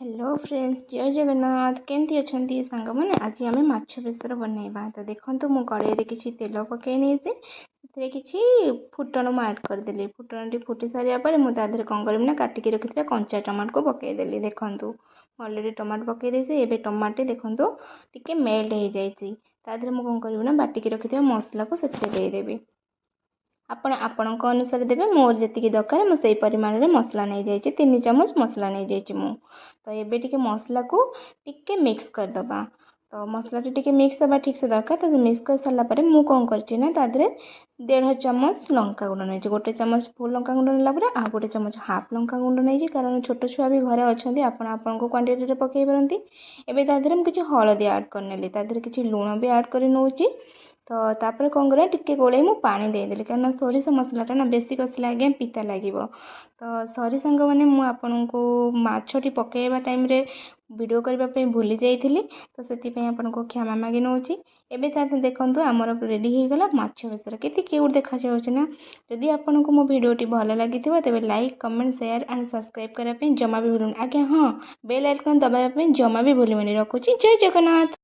Hello friends, जय जगन्नाथ। केमती अछंती सांग मैंने आज आम माछ बेसर बनइबा। तो देखो मु कड़े किसी तेल पकई नहीं किसी फुटण मुझ ऐड करदेली। फुटण टी फुटी सारा पर मुझे कौन करी काटिकी रखी कंचा टमाटो को पकईदेली। देखूँ अलरेडी टमाटो पकईदे। एवं टमाटे देखूँ टी मेल्ट हो जाइए। मुझे कौन करी बाटिकी रखी मसला को देदेवी। आपणक अनुसार देवे। मोर जी दरकार मुझे परिमाण में मसला नहीं जाइए। 3 चामच मसला नहीं जाइए मु। तो ये टी मसला को टिके मिक्स करदबा। तो मसला टी मिक्स हवा ठीक से दरकार। तो मिक्स कर सारापर मुझे कौन करना 1.5 चामच लंका गुंड नहीं। 1 चामच फुल लंका गुंड नाला आ 1 चामच हाफ लंका गुंड नहीं। कारण छोट छुआ भी घरे अच्छा आपण क्वांटिटी पकई पारती। एवं मुझे हलदी ऐड करने किसी लुण भी ऐड कर नौची। तो तापर कौन करा टिके गोले मु पानी देदेली। कारण सोरिष मसलाटा ना बेसी कसले आज्ञा पिता लगे। तो सॉरी सांग मैंने आपको माछटी पकईवा टाइम रे वीडियो करने भूली जाइली। तो से आपको क्षमा मागी नौची। एवं देखूँ आमर रेडी हो गला माछ बेसर। केते क्यूट देखा ना। जदि आपको मो वीडियोटी भल लगी तेज like comment share and subscribe करने जमा भी भूलुनि। आज्ञा हाँ, बेल आइकन दबाइवाई जमा भी भूलि। रखुची। जय जगन्नाथ।